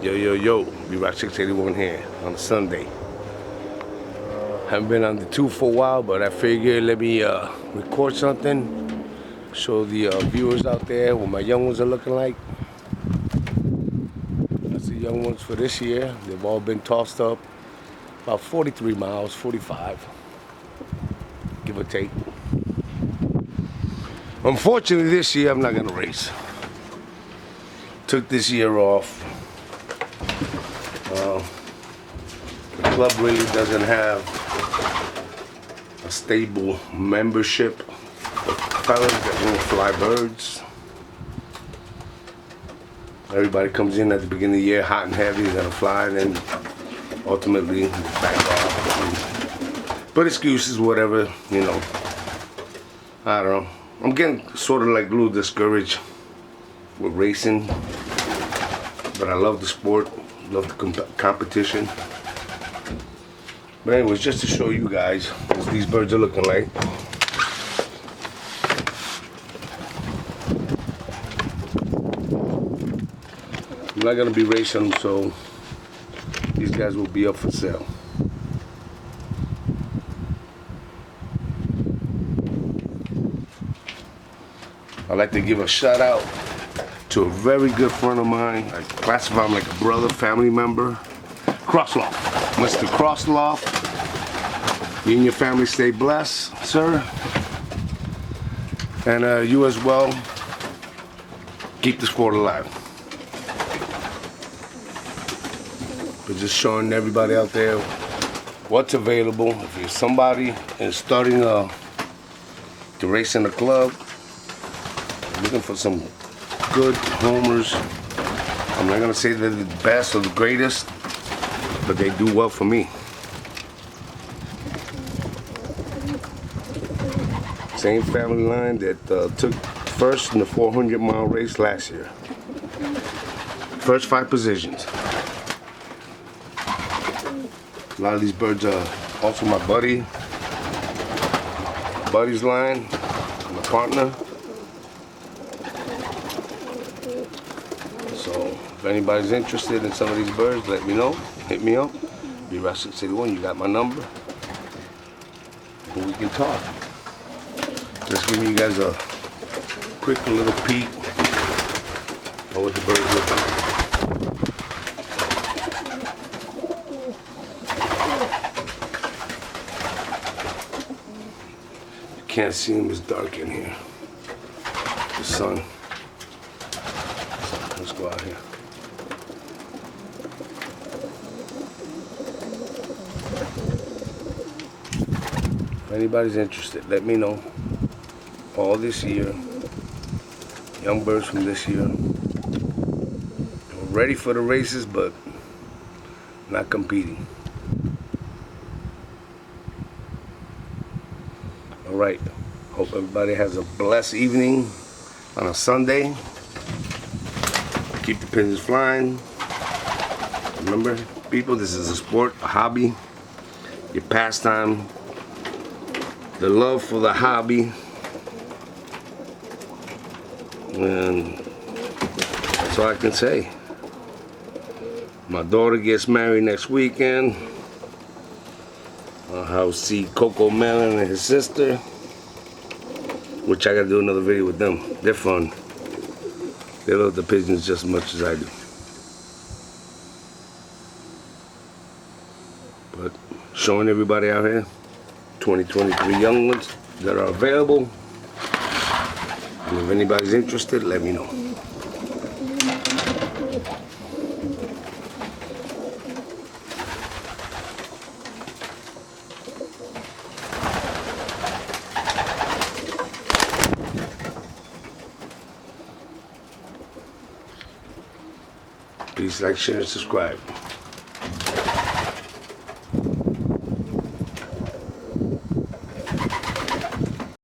Yo, yo, yo, B-Rock 681 here on a Sunday. Haven't been on the tube for a while, but I figured let me record something, show the viewers out there what my young ones are looking like. That's the young ones for this year. They've all been tossed up about 43 miles, 45, give or take. Unfortunately, this year I'm not gonna race. Took this year off. The club really doesn't have a stable membership of fellas that won't fly birds. Everybody comes in at the beginning of the year hot and heavy, gonna fly, and then ultimately back off. But excuses, whatever, you know. I don't know. I'm getting sort of like a little discouraged with racing, but I love the sport, love the competition. But anyways, just to show you guys what these birds are looking like. I'm not gonna be racing them, so these guys will be up for sale. I'd like to give a shout out to a very good friend of mine. I classify him like a brother, family member. Crossloff, Mr. Crossloff. You and your family stay blessed, sir. And you as well. Keep the sport alive. But just showing everybody out there what's available. If you're somebody and starting to race in a club, looking for some good homers. I'm not gonna say they're the best or the greatest, but they do well for me. Same family line that took first in the 400-mile race last year. First 5 positions. A lot of these birds are also my buddy's line, my partner. So if anybody's interested in some of these birds, let me know. Hit me up. B-Rock 681, you got my number. And we can talk. Just giving you guys a quick little peek of what the birds look like. You can't see them, it's dark in here. The sun. Let's go out here. If anybody's interested, let me know. All this year, young birds from this year. We're ready for the races, but not competing. All right. Hope everybody has a blessed evening on a Sunday. Keep the pigeons flying. Remember, people, this is a sport, a hobby, your pastime, the love for the hobby. And that's all I can say. My daughter gets married next weekend. I'll see Coco Melon and his sister, which I gotta do another video with them. They're fun. They love the pigeons just as much as I do. But showing everybody out here 2023 young ones that are available. And if anybody's interested, let me know. Please like, share, and subscribe.